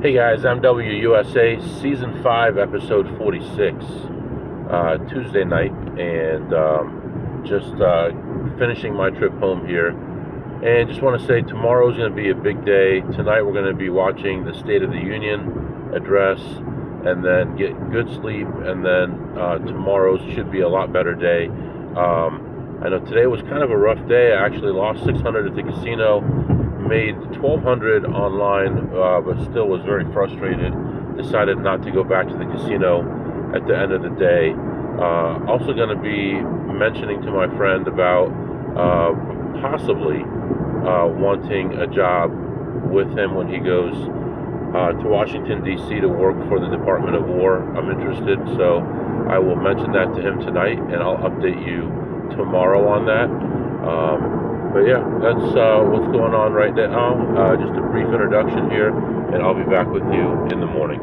Hey guys, I'm WUSA, Season 5, Episode 46, Tuesday night, and just finishing my trip home here. And just want to say tomorrow's going to be a big day. Tonight we're going to be watching the State of the Union address, and then get good sleep, and then tomorrow should be a lot better day. I know today was kind of a rough day. I actually lost 600 at the casino. Made 1,200 online, but still was very frustrated. Decided not to go back to the casino at the end of the day. Also going to be mentioning to my friend about possibly wanting a job with him when he goes to Washington, D.C. to work for the Department of War. I'm interested, so I will mention that to him tonight, and I'll update you tomorrow on that. But yeah, that's what's going on right now. Just a brief introduction here, and I'll be back with you in the morning.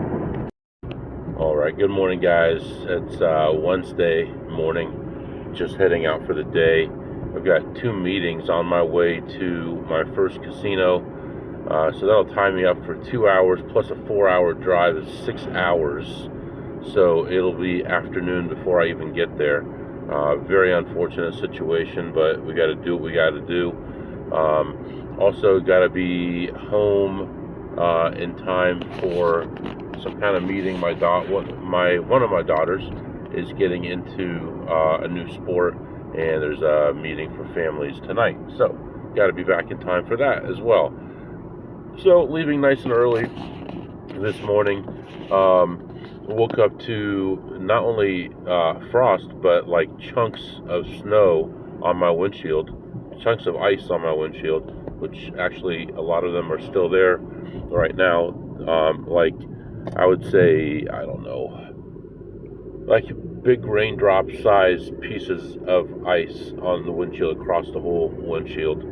All right, good morning, guys. It's Wednesday morning, just heading out for the day. I've got 2 meetings on my way to my first casino, so that'll tie me up for 2 hours, plus a 4-hour drive is 6 hours. So it'll be afternoon before I even get there. Very unfortunate situation, but we got to do what we got to do. Also, got to be home in time for some kind of meeting. One of my daughters is getting into a new sport, and there's a meeting for families tonight. So, got to be back in time for that as well. So, leaving nice and early this morning. Woke up to not only frost, but like chunks of snow on my windshield, chunks of ice on my windshield, which actually a lot of them are still there right now. Like I would say, I don't know, like big raindrop size pieces of ice on the windshield across the whole windshield.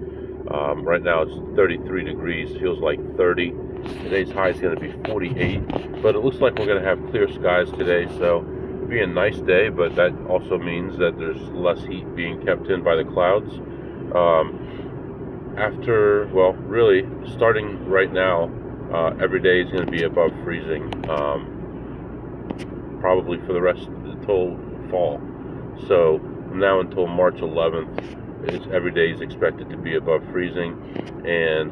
Right now it's 33 degrees, feels like 30. Today's high is going to be 48, but it looks like we're going to have clear skies today, so it'll be a nice day, but that also means that there's less heat being kept in by the clouds. Really, starting right now, every day is going to be above freezing, probably for the rest until fall. So from now until March 11th, every day is expected to be above freezing, and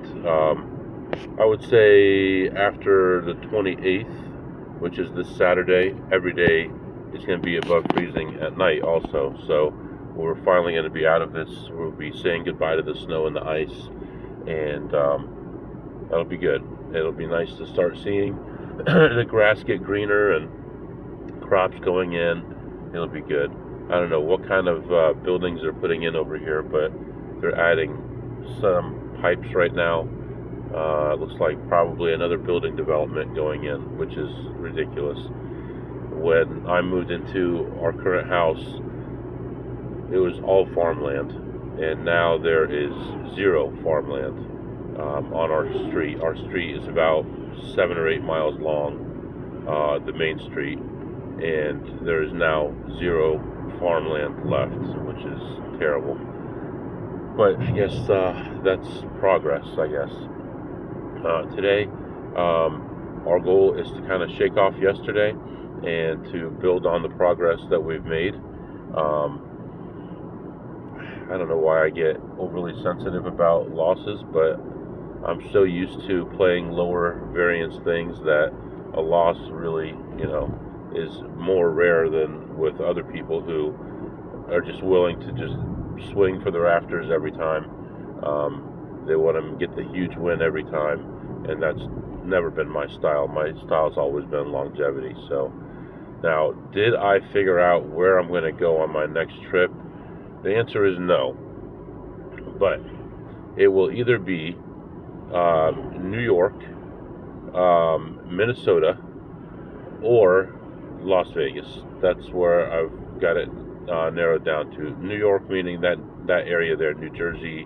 I would say after the 28th, which is this Saturday, every day is going to be above freezing at night also. So we're finally going to be out of this. We'll be saying goodbye to the snow and the ice, and that'll be good. It'll be nice to start seeing the grass get greener and crops going in. It'll be good. I don't know what kind of buildings they're putting in over here, but they're adding some pipes right now. It looks like probably another building development going in, which is ridiculous. When I moved into our current house, it was all farmland, and now there is 0 farmland on our street. Our street is about 7 or 8 miles long, the main street, and there is now 0 farmland left, which is terrible. But I guess that's progress, I guess. Today, our goal is to kind of shake off yesterday and to build on the progress that we've made. I don't know why I get overly sensitive about losses, but I'm so used to playing lower variance things that a loss really, is more rare than with other people who are just willing to just swing for the rafters every time. They want to get the huge win every time, and that's never been my style. My style's always been longevity. So now, did I figure out where I'm going to go on my next trip? The answer is no, but it will either be New York, Minnesota, or Las Vegas. That's where I've got it narrowed down to. New York meaning that area there, New Jersey,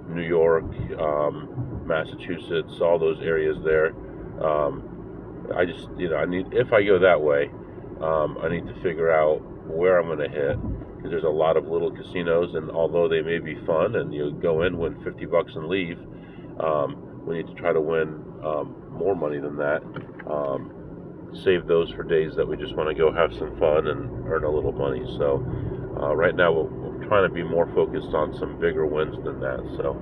New York, Massachusetts, all those areas there. I just, if I go that way, I need to figure out where I'm going to hit, because there's a lot of little casinos, and although they may be fun and you go in, win $50 and leave, we need to try to win more money than that. Save those for days that we just want to go have some fun and earn a little money. So right now we're trying to be more focused on some bigger wins than that. So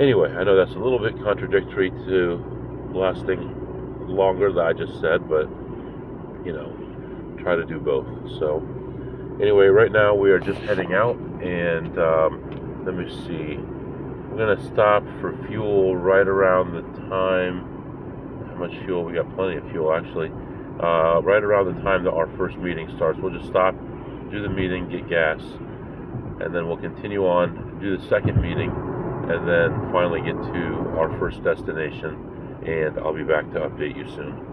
anyway, I know that's a little bit contradictory to lasting longer than I just said, but try to do both. So anyway, right now we are just heading out, and let me see, we're gonna stop for fuel right around the time. How much fuel? We got plenty of fuel, actually. Right around the time that our first meeting starts. We'll just stop, do the meeting, get gas, and then we'll continue on, do the second meeting, and then finally get to our first destination, and I'll be back to update you soon.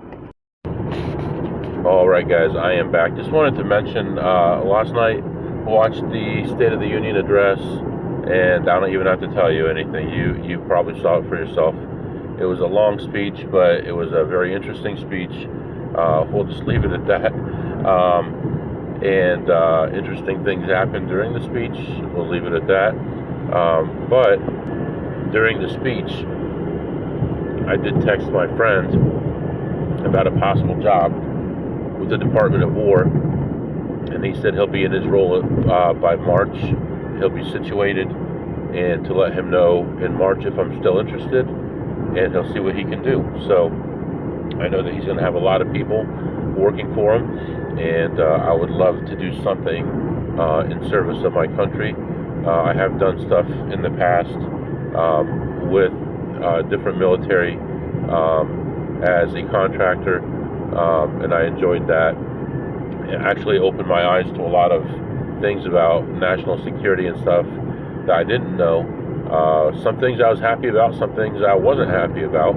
Alright guys, I am back. Just wanted to mention, last night watched the State of the Union address, and I don't even have to tell you anything. You probably saw it for yourself. It was a long speech, but it was a very interesting speech. We'll just leave it at that. Interesting things happened during the speech. We'll leave it at that. But during the speech, I did text my friend about a possible job with the Department of War, and he said he'll be in his role by March. He'll be situated, and to let him know in March if I'm still interested, and he'll see what he can do. So I know that he's going to have a lot of people working for him, and I would love to do something in service of my country. I have done stuff in the past with different military as a contractor, and I enjoyed that. It actually opened my eyes to a lot of things about national security and stuff that I didn't know. Some things I was happy about, some things I wasn't happy about.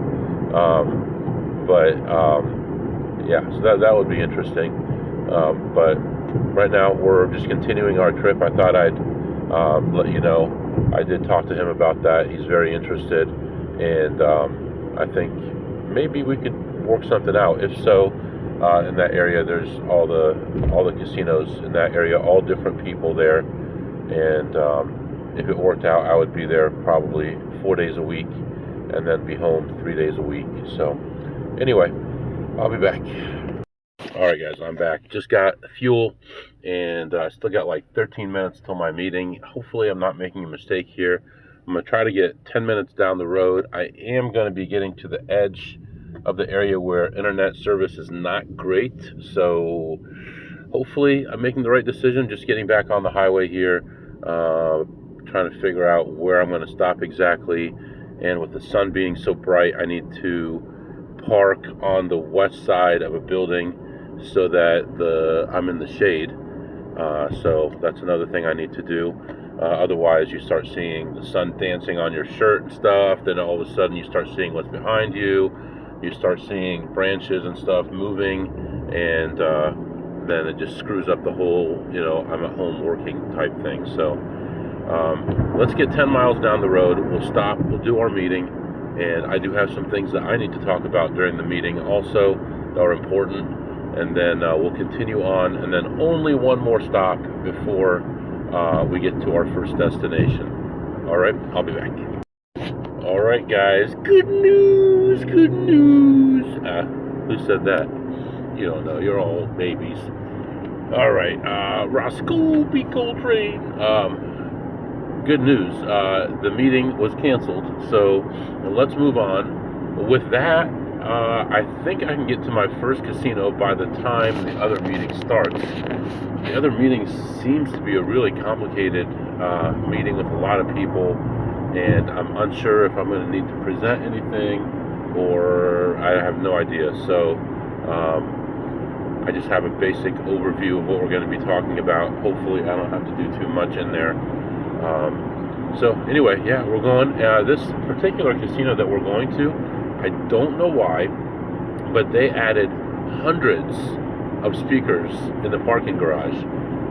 Yeah, so that would be interesting. But right now we're just continuing our trip. I thought I'd let you know. I did talk to him about that. He's very interested, and I think maybe we could work something out. If so, in that area, there's all the casinos in that area, all different people there, and if it worked out, I would be there probably 4 days a week, and then be home 3 days a week. So anyway, I'll be back. Alright guys, I'm back. Just got fuel, and I still got like 13 minutes till my meeting. Hopefully I'm not making a mistake here. I'm going to try to get 10 minutes down the road. I am going to be getting to the edge of the area where internet service is not great. So hopefully I'm making the right decision, just getting back on the highway here, trying to figure out where I'm going to stop exactly. And with the sun being so bright, I need to park on the west side of a building so that I'm in the shade. So that's another thing I need to do. Otherwise, you start seeing the sun dancing on your shirt and stuff. Then all of a sudden, you start seeing what's behind you. You start seeing branches and stuff moving, and then it just screws up the whole, I'm at home working type thing. So let's get 10 miles down the road. We'll stop. We'll do our meeting, and I do have some things that I need to talk about during the meeting also that are important. And then we'll continue on, and then only one more stop before we get to our first destination. All right, I'll be back. All right, guys, good news, good news. Who said that? You don't know, you're all babies. All right, Roscoe P. Coltrane. Good news, the meeting was canceled, so let's move on. With that, I think I can get to my first casino by the time the other meeting starts. The other meeting seems to be a really complicated meeting with a lot of people, and I'm unsure if I'm going to need to present anything, or I have no idea. So I just have a basic overview of what we're going to be talking about. Hopefully I don't have to do too much in there. So anyway, yeah, we're going. This particular casino that we're going to, I don't know why, but they added hundreds of speakers in the parking garage.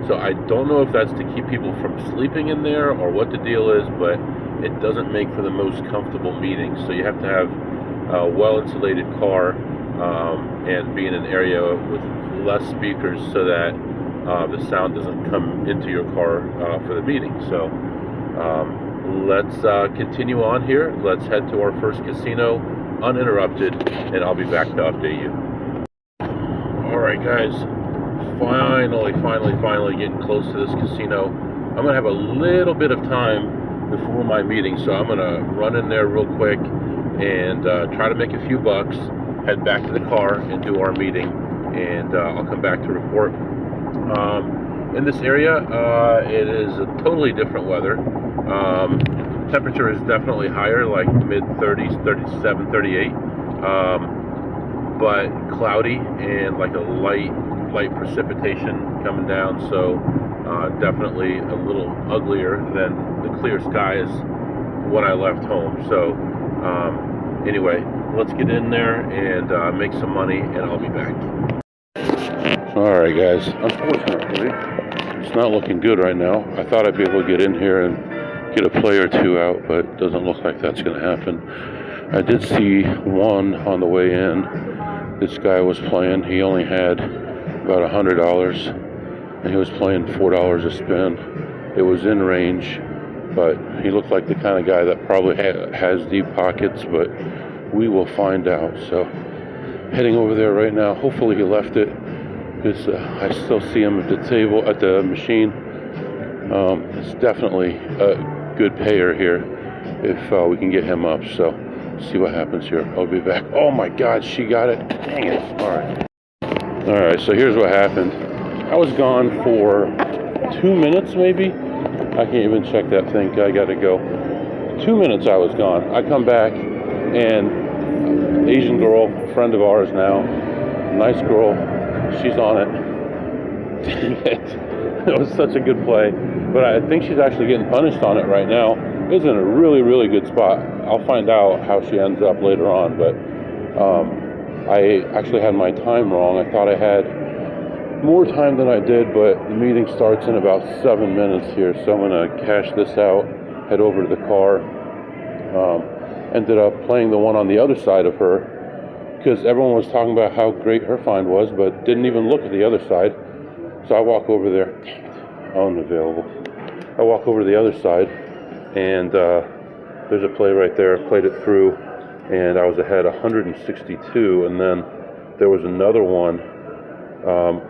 So I don't know if that's to keep people from sleeping in there or what the deal is, but it doesn't make for the most comfortable meeting. So you have to have a well-insulated car and be in an area with less speakers so that the sound doesn't come into your car for the meeting. So let's continue on here. Let's head to our first casino. uninterrupted, and I'll be back to update you. Alright guys, finally getting close to this casino. I'm going to have a little bit of time before my meeting, so I'm going to run in there real quick and try to make a few bucks, head back to the car and do our meeting, and I'll come back to report. In this area, it is a totally different weather. Temperature is definitely higher, like mid-30s, 37, 38, but cloudy and like a light precipitation coming down, so definitely a little uglier than the clear skies when I left home. So anyway, let's get in there and make some money, and I'll be back. Alright guys, unfortunately it's not looking good right now. I thought I'd be able to get in here and get a play or two out, but it doesn't look like that's going to happen. I did see one on the way in. This guy was playing. He only had about $100, and he was playing $4 a spin. It was in range, but he looked like the kind of guy that probably has deep pockets, but we will find out. So heading over there right now. Hopefully he left it, because I still see him at the table, at the machine. It's definitely a good payer here if we can get him up. So see what happens here. I'll be back. Oh my God, she got it. Dang it. All right, so here's what happened. I was gone for 2 minutes maybe. I can't even check that thing. I gotta go. 2 minutes I was gone. I come back, and Asian girl, friend of ours now, nice girl, she's on it. Dang it. It was such a good play, but I think she's actually getting punished on it right now. It was in a really good spot. I'll find out how she ends up later on, but I actually had my time wrong. I thought I had more time than I did, but the meeting starts in about 7 minutes here, so I'm going to cash this out, head over to the car. Ended up playing the one on the other side of her, because everyone was talking about how great her find was, but didn't even look at the other side. So I walk over there. Dang it, unavailable. I walk over to the other side, and there's a play right there. I played it through, and I was ahead 162, and then there was another one.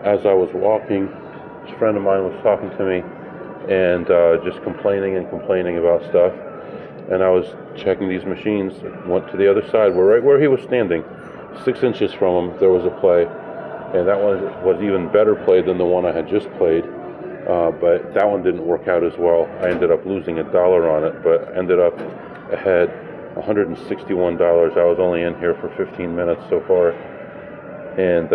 As I was walking, a friend of mine was talking to me, and just complaining about stuff, and I was checking these machines. Went to the other side, right where he was standing, 6 inches from him, there was a play, and that one was even better played than the one I had just played, but that one didn't work out as well. I ended up losing $1 on it, but ended up ahead $161. I was only in here for 15 minutes so far, and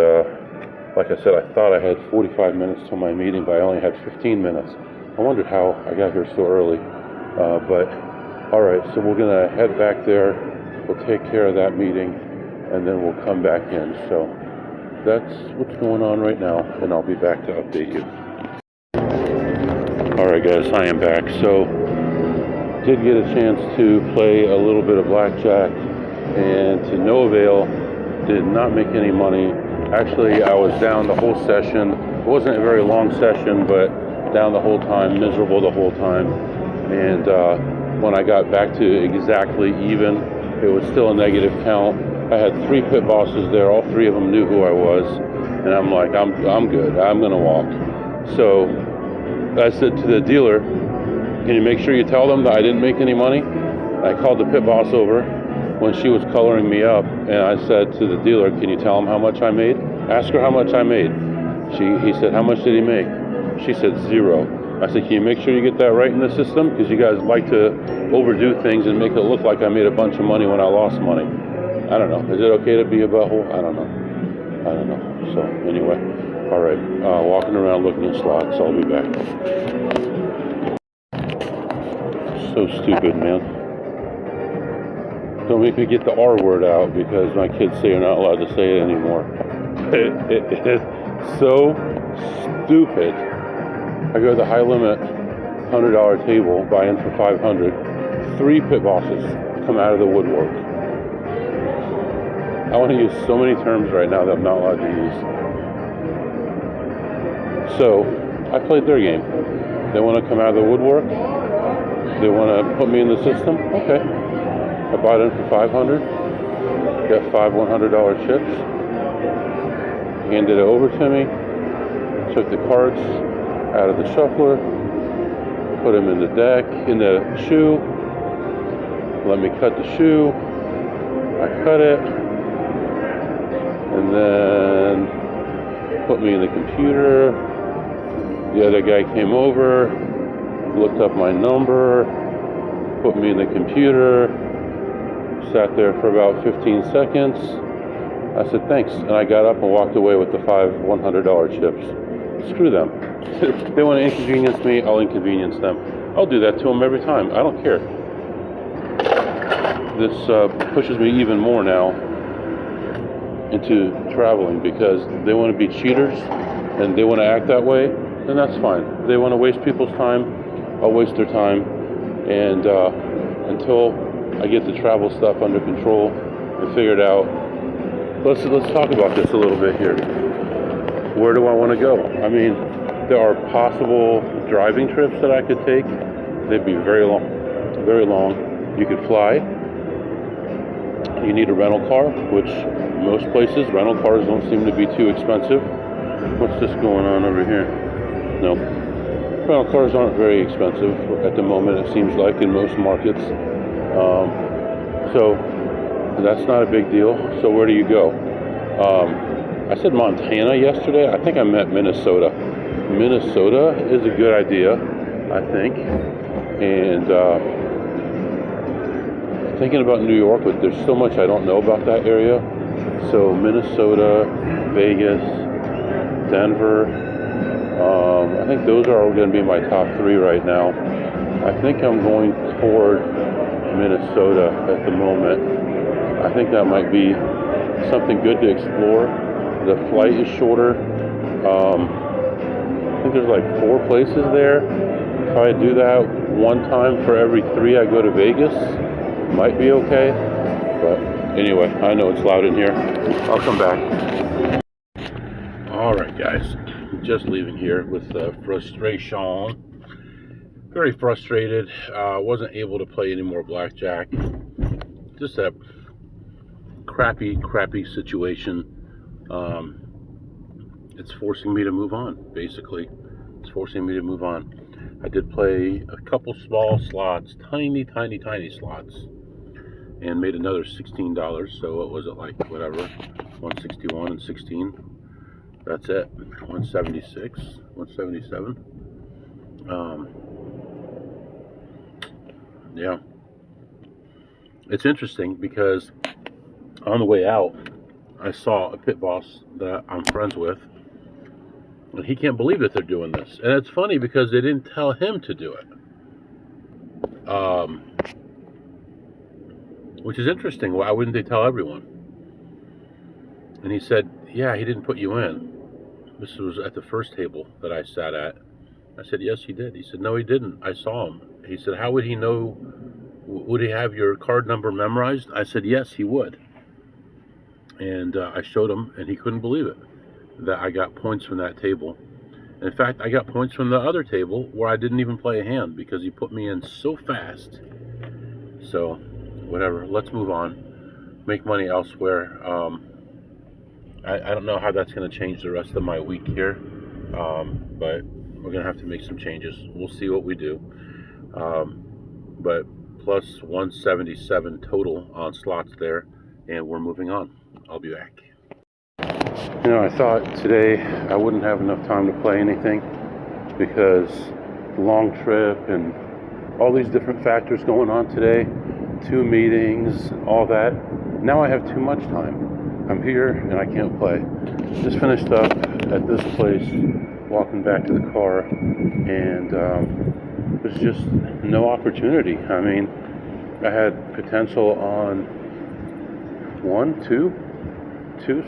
like I said, I thought I had 45 minutes till my meeting, but I only had 15 minutes. I wondered how I got here so early, but all right, so we're gonna head back there. We'll take care of that meeting, and then we'll come back in. So that's what's going on right now, and I'll be back to update you. Alright guys, I am back. So did get a chance to play a little bit of blackjack, and to no avail. Did not make any money. Actually, I was down the whole session. It wasn't a very long session, but down the whole time, miserable the whole time. And when I got back to exactly even, it was still a negative count. I had 3 pit bosses there. All 3 of them knew who I was, and I'm like, I'm good. I'm gonna walk. So I said to the dealer, "Can you make sure you tell them that I didn't make any money?" I called the pit boss over when she was coloring me up, and I said to the dealer, "Can you tell him how much I made? Ask her how much I made." He said, "How much did he make?" She said, "0." I said, "Can you make sure you get that right in the system? Because you guys like to overdo things and make it look like I made a bunch of money when I lost money." I don't know. Is it okay to be a butthole? I don't know. So anyway, all right. Walking around looking at slots. I'll be back. So stupid, man. Don't make me get the R word out, because my kids say you're not allowed to say it anymore. It is so stupid. I go to the high limit $100 table, buy in for $500. 3 pit bosses come out of the woodwork. I want to use so many terms right now that I'm not allowed to use. So I played their game. They want to come out of the woodwork. They want to put me in the system. Okay. I bought in for $500. Got 5 $100 chips. Handed it over to me. Took the cards out of the shuffler. Put them in the deck, in the shoe. Let me cut the shoe. I cut it. And then put me in the computer. The other guy came over, looked up my number, put me in the computer, sat there for about 15 seconds. I said, thanks. And I got up and walked away with the 5 $100 chips. Screw them. If they want to inconvenience me, I'll inconvenience them. I'll do that to them every time. I don't care. This pushes me even more now into traveling because they want to be cheaters and they want to act that way, then that's fine. They want to waste people's time, I'll waste their time. And until I get the travel stuff under control and figured out, let's talk about this a little bit here. Where do I want to go? I mean, there are possible driving trips that I could take. They'd be very long, very long. You could fly. You need a rental car, which most places, rental cars don't seem to be too expensive. What's this going on over here? No. Rental cars aren't very expensive at the moment, it seems like, in most markets. So that's not a big deal. So where do you go? I said Montana yesterday. I think I meant Minnesota. Minnesota is a good idea, I think. And thinking about New York, but there's so much I don't know about that area. So Minnesota, Vegas, Denver. I think those are going to be my top 3 right now. I think I'm going toward Minnesota at the moment. I think that might be something good to explore. The flight is shorter. I think there's like 4 places there. If I do that one time for every 3 I go to Vegas, might be okay. But anyway, I know it's loud in here. I'll come back. Alright guys, just leaving here with frustration. Very frustrated. Wasn't able to play any more Blackjack. Just a crappy situation. It's forcing me to move on, basically. It's forcing me to move on. I did play a couple small slots, tiny slots, and made another $16. So what was it, like, whatever, 161 and 16. That's it. 176, 177. Yeah. It's interesting because on the way out, I saw a pit boss that I'm friends with, and he can't believe that they're doing this. And it's funny because they didn't tell him to do it. Which is interesting. Why wouldn't they tell everyone? And he said, yeah, he didn't put you in. This was at the first table that I sat at. I said, yes, he did. He said, no, he didn't. I saw him. He said, how would he know? Would he have your card number memorized? I said, yes, he would. And I showed him, and he couldn't believe it, that I got points from that table. In fact, I got points from the other table where I didn't even play a hand because he put me in so fast. So, whatever. Let's move on. Make money elsewhere. I don't know how that's going to change the rest of my week here, but we're going to have to make some changes. We'll see what we do. But plus 177 total on slots there, and we're moving on. I'll be back. You know, I thought today I wouldn't have enough time to play anything because the long trip and all these different factors going on today, 2 meetings, all that. Now I have too much time. I'm here and I can't play. Just finished up at this place, walking back to the car, and there's just no opportunity. I mean, I had potential on two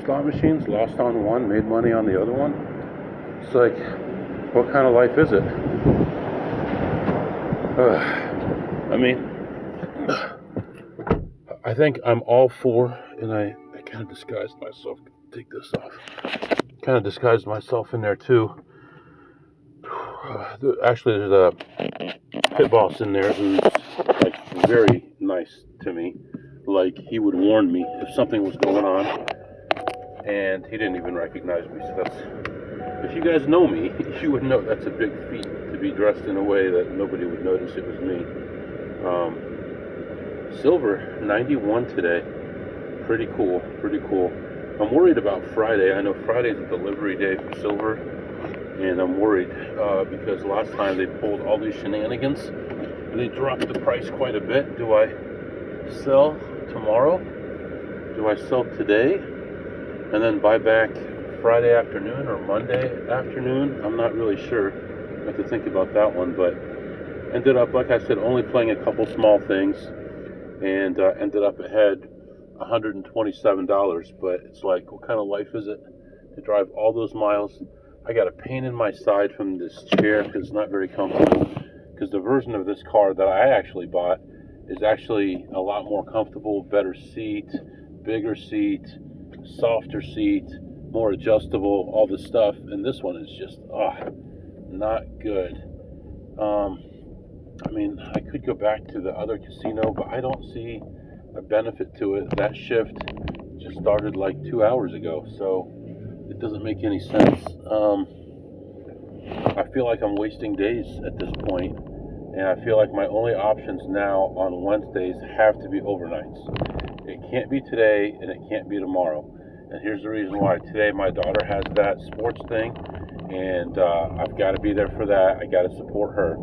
slot machines, lost on one, made money on the other one. It's like, what kind of life is it? I mean, I think I'm all for, and I kind of disguised myself. Take this off. Kind of disguised myself in there too. Actually, there's a pit boss in there who's like very nice to me. like he would warn me if something was going on, and he didn't even recognize me. So that's, if you guys know me, you would know that's a big feat to be dressed in a way that nobody would notice it was me. Silver 91 today, pretty cool, pretty cool. I'm worried about Friday. I know Friday's a delivery day for silver, and I'm worried because last time they pulled all these shenanigans. They dropped the price quite a bit. Do I sell tomorrow? Do I sell today? And then buy back Friday afternoon or Monday afternoon? I'm not really sure. I have to think about that one, but ended up, like I said, only playing a couple small things, and ended up ahead $127. But it's like, what kind of life is it to drive all those miles? I got a pain in my side from this chair because it's not very comfortable. Because the version of this car that I actually bought is actually a lot more comfortable, better seat, bigger seat, softer seat, more adjustable, all this stuff. And this one is just, not good. I mean, I could go back to the other casino, but I don't see a benefit to it. That shift just started like 2 hours ago, so it doesn't make any sense. I feel like I'm wasting days at this point, and I feel like my only options now on Wednesdays have to be overnights. It can't be today, and it can't be tomorrow. And here's the reason why. Today, my daughter has that sports thing, and I've got to be there for that. I got to support her.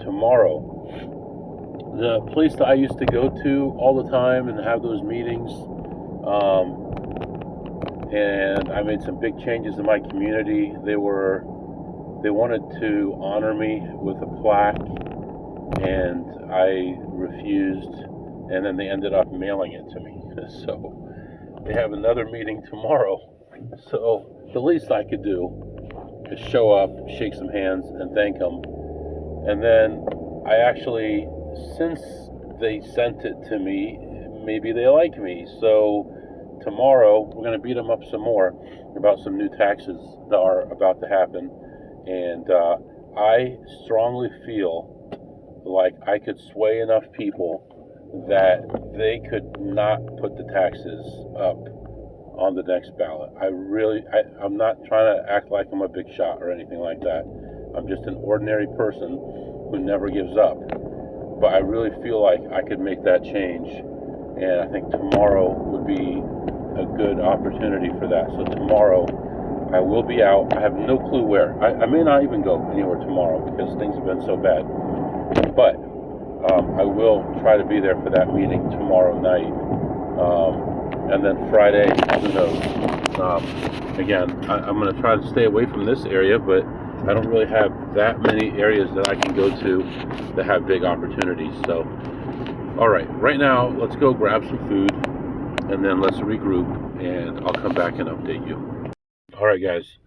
Tomorrow, the place that I used to go to all the time and have those meetings, and I made some big changes in my community. They wanted to honor me with a plaque, and I refused, and then they ended up mailing it to me. So they have another meeting tomorrow. So the least I could do is show up, shake some hands, and thank them. And then I actually, since they sent it to me, maybe they like me. So tomorrow we're going to beat them up some more about some new taxes that are about to happen. And I strongly feel like I could sway enough people that they could not put the taxes up on the next ballot. I'm not trying to act like I'm a big shot or anything like that. I'm just an ordinary person who never gives up. But I really feel like I could make that change, and I think tomorrow would be a good opportunity for that. So tomorrow I will be out. I have no clue where. I may not even go anywhere tomorrow because things have been so bad. But I will try to be there for that meeting tomorrow night. And then Friday, who knows? Again, I'm going to try to stay away from this area, but I don't really have that many areas that I can go to that have big opportunities. So, all right, right now, let's go grab some food, and then let's regroup, and I'll come back and update you. All right, guys,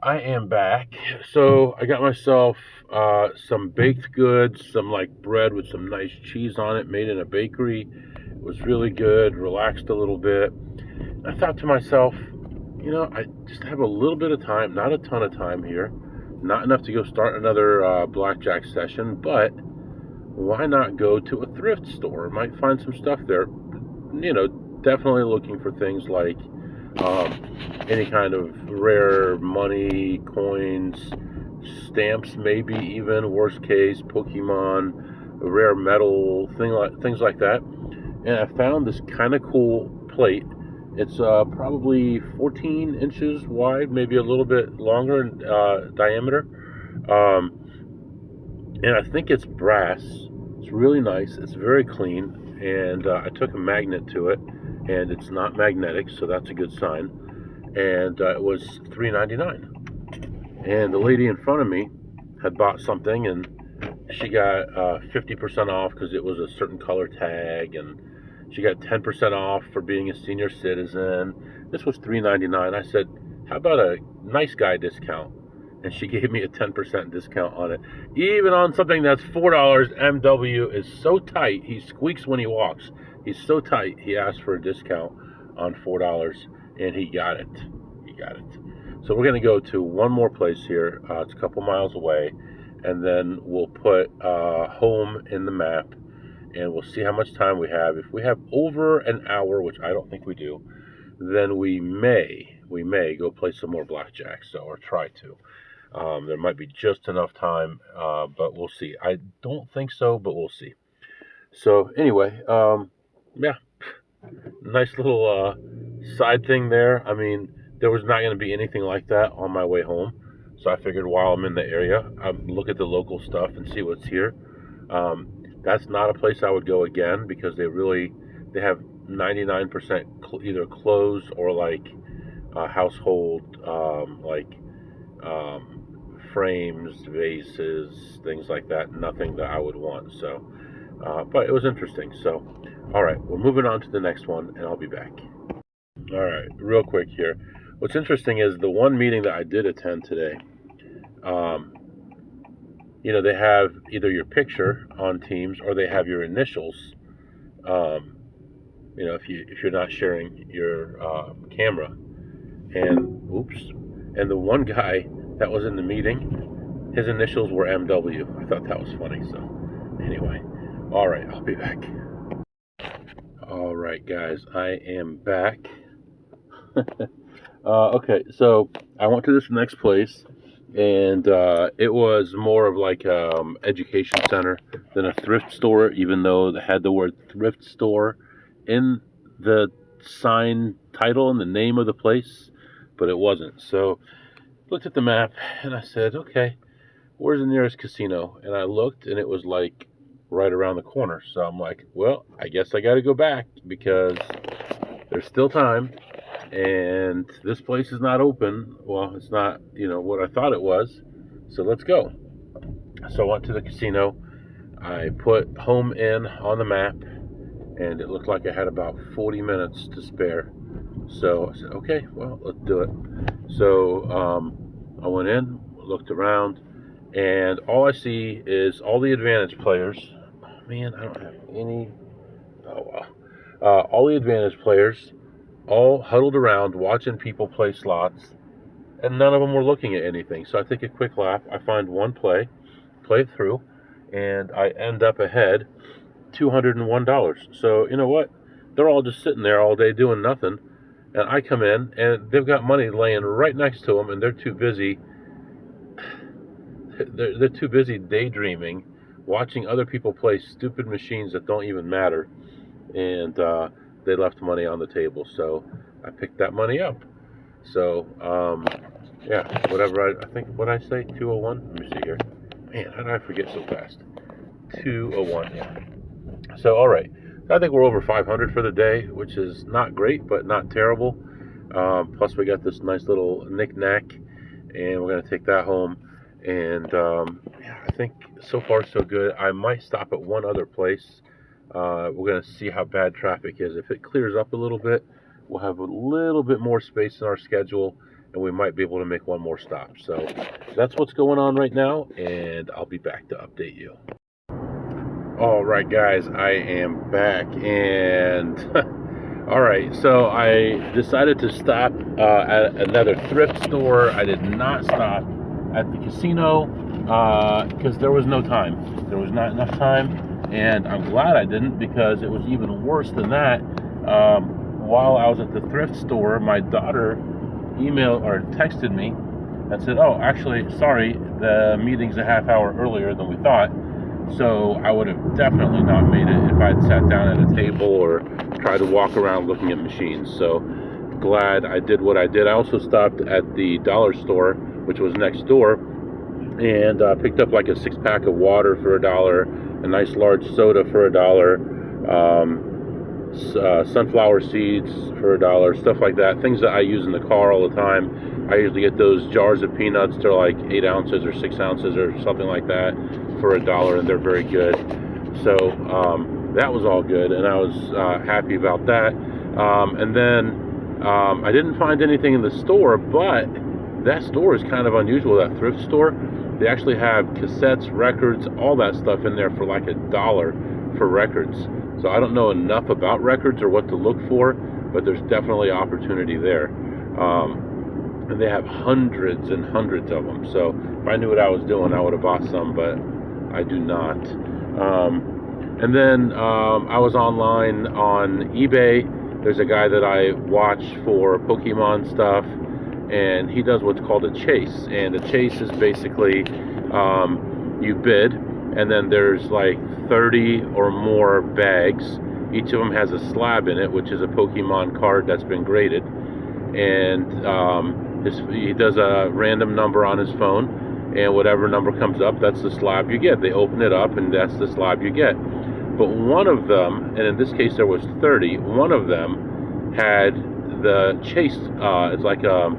I am back. So I got myself some baked goods, some like bread with some nice cheese on it, made in a bakery. It was really good, relaxed a little bit. I thought to myself, I just have a little bit of time, not a ton of time here, not enough to go start another Blackjack session, but why not go to a thrift store? Might find some stuff there. Definitely looking for things like any kind of rare money, coins, stamps, maybe even, worst case, Pokemon, rare metal, things like that. And I found this kind of cool plate. It's probably 14 inches wide, maybe a little bit longer in diameter. And I think it's brass. It's really nice. It's very clean. And I took a magnet to it, and it's not magnetic, so that's a good sign. And it was $3.99. And the lady in front of me had bought something, and she got 50% off because it was a certain color tag, and she got 10% off for being a senior citizen. This was $3.99. I said, how about a nice guy discount? And she gave me a 10% discount on it. Even on something that's $4, MW is so tight. He squeaks when he walks. He's so tight, he asked for a discount on $4, and he got it. So we're going to go to one more place here. It's a couple miles away, and then we'll put home in the map, and we'll see how much time we have. If we have over an hour, which I don't think we do, then we may go play some more blackjack. So, or try to. There might be just enough time, but we'll see. I don't think so, but we'll see. So anyway, yeah, nice little side thing there. I mean, there was not going to be anything like that on my way home, so I figured while I'm in the area, I'd look at the local stuff and see what's here. That's not a place I would go again because they have 99% either clothes or like household frames, vases, things like that. Nothing that I would want. So, but it was interesting. So, all right, we're moving on to the next one, and I'll be back. All right, real quick here. What's interesting is the one meeting that I did attend today. They have either your picture on Teams or they have your initials. If you're not sharing your camera, and the one guy that was in the meeting, his initials were MW. I thought that was funny. So anyway, all right, I'll be back. All right, guys, I am back. Okay, so I went to this next place, and it was more of like education center than a thrift store, even though they had the word thrift store in the sign title and the name of the place, but it wasn't. So looked at the map and I said, okay, where's the nearest casino? And I looked and it was like right around the corner. So I'm like, well, I guess I got to go back because there's still time and this place is not open. Well, it's not, what I thought it was. So let's go. So I went to the casino. I put home in on the map and it looked like I had about 40 minutes to spare. So I said, okay, well, let's do it. So I went in, looked around, and all I see is all the advantage players. Oh, man, I don't have any. Oh, wow. All the advantage players all huddled around watching people play slots, and none of them were looking at anything. So I take a quick lap. I find one play it through, and I end up ahead $201. So you know what? They're all just sitting there all day doing nothing. And I come in, and they've got money laying right next to them, and they're too busy. They're too busy daydreaming, watching other people play stupid machines that don't even matter, and they left money on the table. So I picked that money up. So yeah, whatever. I think what I say 201. Let me see here. Man, how did I forget so fast? 201. Yeah. So all right. I think we're over 500 for the day, which is not great, but not terrible. Plus, we got this nice little knick-knack, and we're going to take that home. And yeah, I think so far so good. I might stop at one other place. We're going to see how bad traffic is. If it clears up a little bit, we'll have a little bit more space in our schedule, and we might be able to make one more stop. So that's what's going on right now, and I'll be back to update you. All right, guys, I am back, and all right, so I decided to stop at another thrift store. I did not stop at the casino because there was no time. There was not enough time, and I'm glad I didn't because it was even worse than that. While I was at the thrift store, my daughter emailed or texted me and said, "Oh, actually, sorry, the meeting's a half hour earlier than we thought." So I would have definitely not made it if I had sat down at a table or tried to walk around looking at machines. So glad I did what I did. I also stopped at the dollar store, which was next door, and picked up like a 6-pack of water for $1, a nice large soda for $1, sunflower seeds for $1, stuff like that. Things that I use in the car all the time. I usually get those jars of peanuts. They're like 8 ounces or 6 ounces or something like that for $1, and they're very good. So that was all good, and I was happy about that. And then I didn't find anything in the store, but that store is kind of unusual, that thrift store. They actually have cassettes, records, all that stuff in there for like $1 for records. So I don't know enough about records or what to look for, but there's definitely opportunity there. And they have hundreds and hundreds of them. So if I knew what I was doing, I would have bought some, but I do not. And then I was online on eBay. There's a guy that I watch for Pokemon stuff, and he does what's called a chase. And a chase is basically you bid, and then there's like 30 or more bags. Each of them has a slab in it, which is a Pokemon card that's been graded. And he does a random number on his phone, and whatever number comes up, that's the slab you get. They open it up, and that's the slab you get. But one of them, and in this case there was 30, one of them had the chase. It's like a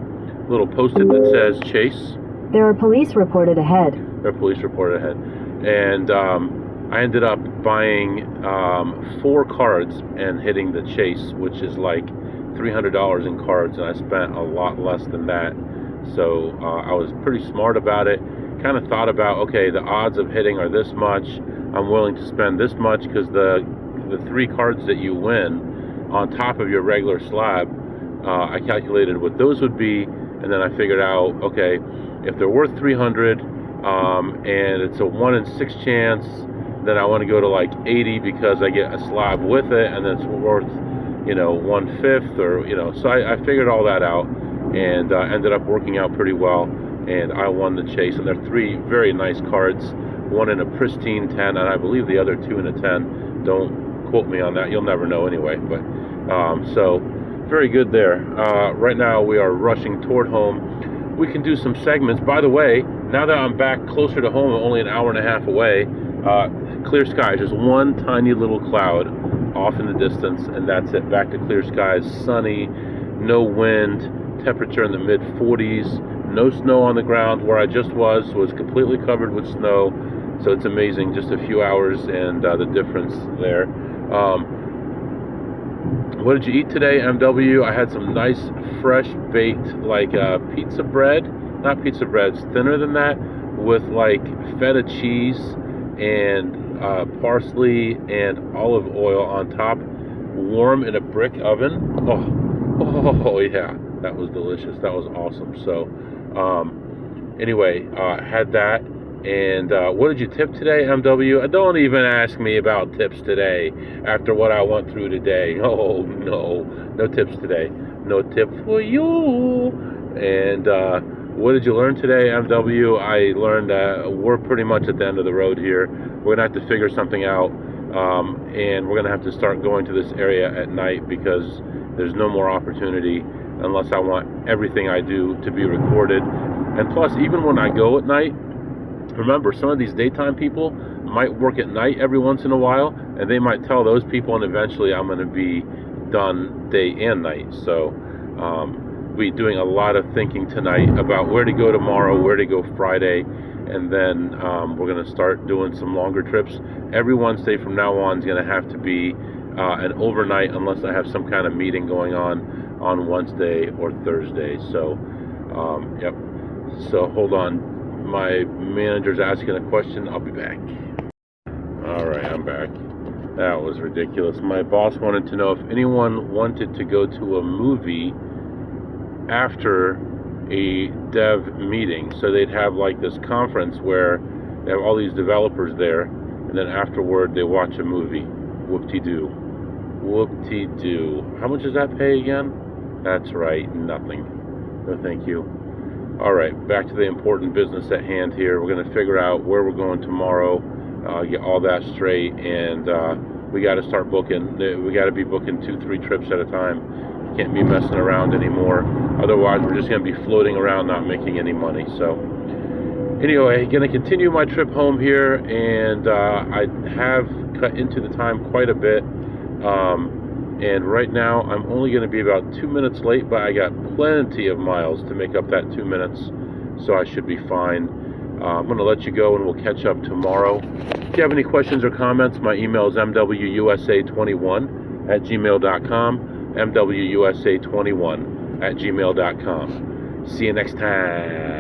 little post-it that says chase. There are police reported ahead. There are police reported ahead. And I ended up buying 4 cards and hitting the chase, which is like $300 in cards, and I spent a lot less than that. So I was pretty smart about it. Kind of thought about, okay, the odds of hitting are this much. I'm willing to spend this much because the 3 cards that you win on top of your regular slab, I calculated what those would be, and then I figured out, okay, if they're worth 300 and it's a 1 in 6 chance, then I want to go to like 80 because I get a slab with it, and then it's worth, 1/5, or so I figured all that out, and ended up working out pretty well, and I won the chase. And they're 3 very nice cards, one in a pristine 10, and I believe the other 2 in a 10. Don't quote me on that, you'll never know anyway. But so very good there. Right now we are rushing toward home. We can do some segments. By the way, now that I'm back closer to home, only an hour and a half away, clear skies. Just one tiny little cloud off in the distance, and that's it. Back to clear skies, sunny, no wind, temperature in the mid 40s, no snow on the ground. Where I just was completely covered with snow, so it's amazing, just a few hours, and the difference there. What did you eat today, MW? I had some nice fresh baked pizza bread, not pizza bread, it's thinner than that, with like feta cheese and parsley and olive oil on top, warm in a brick oven. Oh yeah, that was delicious. That was awesome. So anyway, had that. And what did you tip today, MW? Don't even ask me about tips today after what I went through today. Oh no tips today. No tip for you. And what did you learn today, MW? I learned that we're pretty much at the end of the road here. We're gonna have to figure something out, and we're gonna have to start going to this area at night because there's no more opportunity unless I want everything I do to be recorded. And plus, even when I go at night, remember, some of these daytime people might work at night every once in a while, and they might tell those people, and eventually I'm going to be done day and night. So we'll be doing a lot of thinking tonight about where to go tomorrow, where to go Friday, and then we're going to start doing some longer trips. Every Wednesday from now on is going to have to be an overnight, unless I have some kind of meeting going on Wednesday or Thursday. So yep. So hold on. My manager's asking a question. I'll be back. All right, I'm back. That was ridiculous. My boss wanted to know if anyone wanted to go to a movie after a dev meeting. So they'd have like this conference where they have all these developers there, and then afterward they watch a movie. Whoop-de-doo. Whoop-de-doo. How much does that pay again? That's right, nothing. No thank you. All right, back to the important business at hand here. We're going to figure out where we're going tomorrow, get all that straight, and we got to start booking. We got to be booking 2-3 trips at a time. Can't be messing around anymore. Otherwise, we're just going to be floating around, not making any money. So anyway, going to continue my trip home here, and I have cut into the time quite a bit. And right now, I'm only going to be about 2 minutes late, but I got plenty of miles to make up that 2 minutes, so I should be fine. I'm going to let you go, and we'll catch up tomorrow. If you have any questions or comments, my email is mwusa21@gmail.com, mwusa21@gmail.com. See you next time.